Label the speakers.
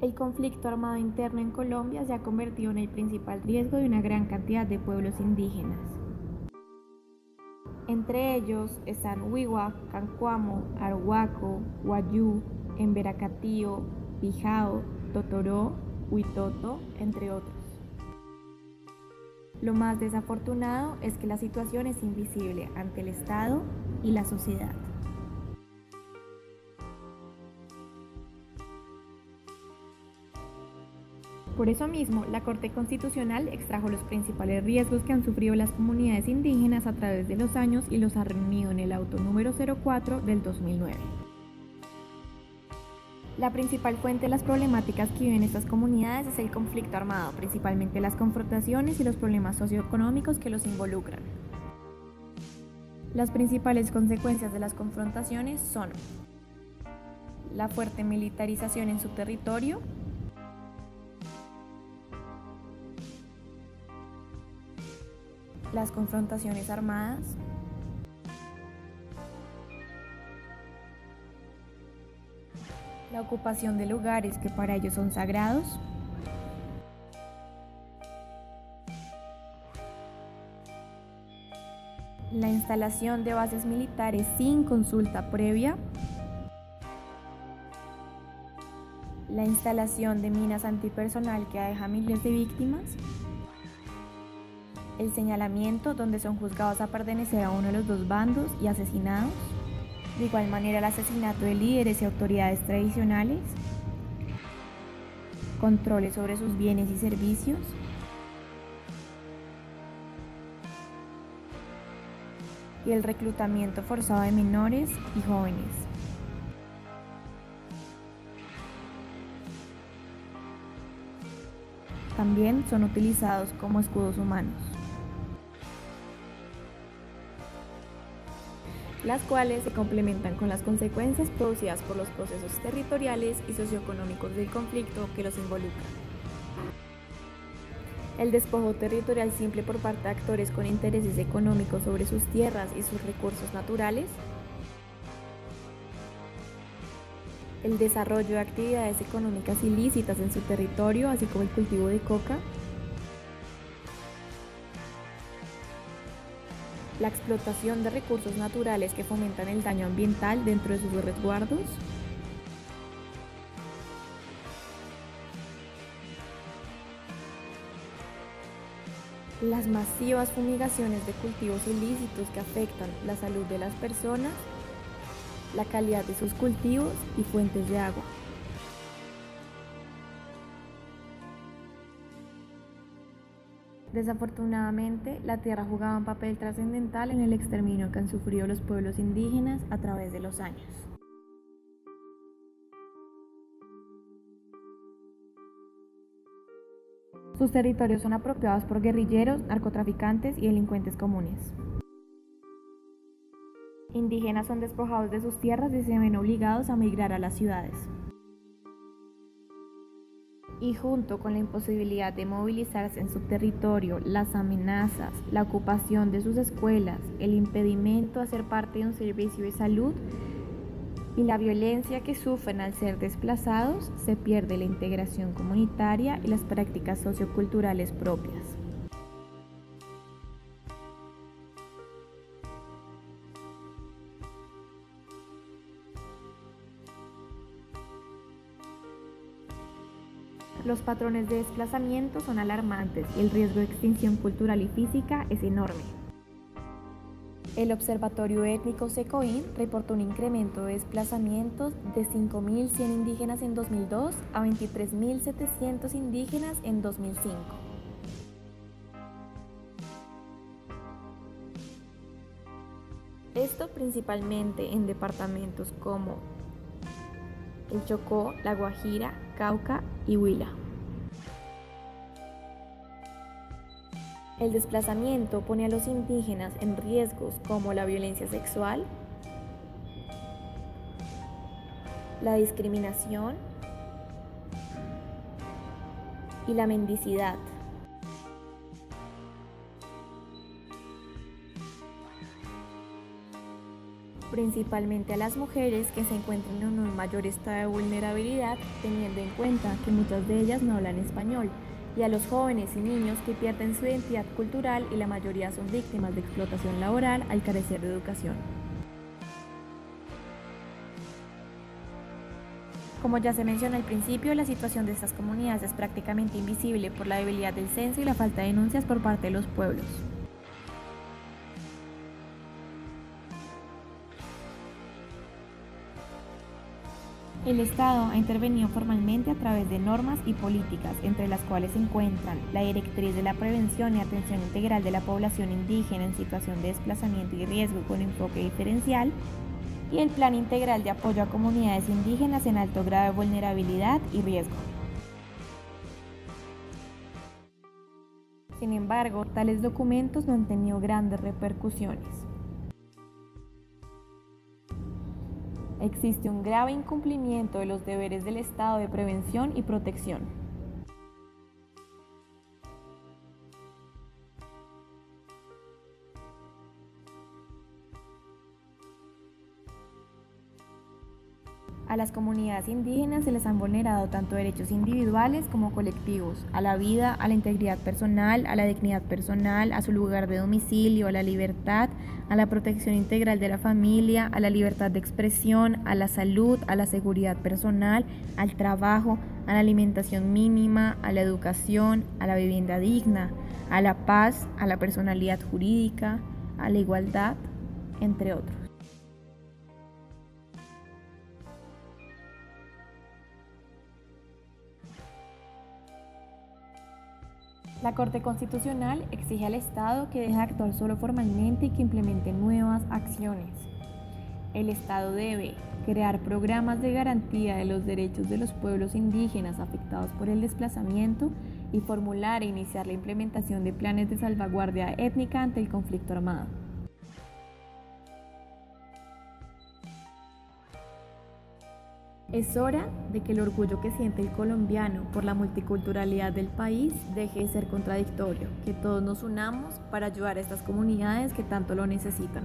Speaker 1: El conflicto armado interno en Colombia se ha convertido en el principal riesgo de una gran cantidad de pueblos indígenas. Entre ellos están Wiwa, Cancuamo, Arhuaco, Wayuu, Emberacatío, Bijao, Totoró, Huitoto, entre otros. Lo más desafortunado es que la situación es invisible ante el Estado y la sociedad. Por eso mismo, la Corte Constitucional extrajo los principales riesgos que han sufrido las comunidades indígenas a través de los años y los ha reunido en el auto número 04 del 2009. La principal fuente de las problemáticas que viven estas comunidades es el conflicto armado, principalmente las confrontaciones y los problemas socioeconómicos que los involucran. Las principales consecuencias de las confrontaciones son la fuerte militarización en su territorio, las confrontaciones armadas, la ocupación de lugares que para ellos son sagrados, la instalación de bases militares sin consulta previa, la instalación de minas antipersonal que deja miles de víctimas, el señalamiento donde son juzgados a pertenecer a uno de los dos bandos y asesinados, de igual manera el asesinato de líderes y autoridades tradicionales, controles sobre sus bienes y servicios, y el reclutamiento forzado de menores y jóvenes. También son utilizados como escudos humanos, las cuales se complementan con las consecuencias producidas por los procesos territoriales y socioeconómicos del conflicto que los involucran. El despojo territorial simple por parte de actores con intereses económicos sobre sus tierras y sus recursos naturales, el desarrollo de actividades económicas ilícitas en su territorio, así como el cultivo de coca, la explotación de recursos naturales que fomentan el daño ambiental dentro de sus resguardos, las masivas fumigaciones de cultivos ilícitos que afectan la salud de las personas, la calidad de sus cultivos y fuentes de agua. Desafortunadamente, la tierra jugaba un papel trascendental en el exterminio que han sufrido los pueblos indígenas a través de los años. Sus territorios son apropiados por guerrilleros, narcotraficantes y delincuentes comunes. Indígenas son despojados de sus tierras y se ven obligados a migrar a las ciudades. Y junto con la imposibilidad de movilizarse en su territorio, las amenazas, la ocupación de sus escuelas, el impedimento de ser parte de un servicio de salud y la violencia que sufren al ser desplazados, se pierde la integración comunitaria y las prácticas socioculturales propias. Los patrones de desplazamiento son alarmantes y el riesgo de extinción cultural y física es enorme. El Observatorio Étnico SECOIN reportó un incremento de desplazamientos de 5.100 indígenas en 2002 a 23.700 indígenas en 2005. Esto principalmente en departamentos como el Chocó, La Guajira, Cauca y Huila. El desplazamiento pone a los indígenas en riesgos como la violencia sexual, la discriminación y la mendicidad. principalmente a las mujeres que se encuentran en un mayor estado de vulnerabilidad, teniendo en cuenta que muchas de ellas no hablan español, y a los jóvenes y niños que pierden su identidad cultural y la mayoría son víctimas de explotación laboral al carecer de educación. Como ya se mencionó al principio, la situación de estas comunidades es prácticamente invisible por la debilidad del censo y la falta de denuncias por parte de los pueblos. El Estado ha intervenido formalmente a través de normas y políticas, entre las cuales se encuentran la Directriz de la Prevención y Atención Integral de la Población Indígena en Situación de Desplazamiento y Riesgo con enfoque diferencial, y el Plan Integral de Apoyo a Comunidades Indígenas en Alto Grado de Vulnerabilidad y Riesgo. Sin embargo, tales documentos no han tenido grandes repercusiones. Existe un grave incumplimiento de los deberes del Estado de prevención y protección. A las comunidades indígenas se les han vulnerado tanto derechos individuales como colectivos, a la vida, a la integridad personal, a la dignidad personal, a su lugar de domicilio, a la libertad, a la protección integral de la familia, a la libertad de expresión, a la salud, a la seguridad personal, al trabajo, a la alimentación mínima, a la educación, a la vivienda digna, a la paz, a la personalidad jurídica, a la igualdad, entre otros. La Corte Constitucional exige al Estado que deje de actuar solo formalmente y que implemente nuevas acciones. El Estado debe crear programas de garantía de los derechos de los pueblos indígenas afectados por el desplazamiento y formular e iniciar la implementación de planes de salvaguardia étnica ante el conflicto armado. Es hora de que el orgullo que siente el colombiano por la multiculturalidad del país deje de ser contradictorio, que todos nos unamos para ayudar a estas comunidades que tanto lo necesitan.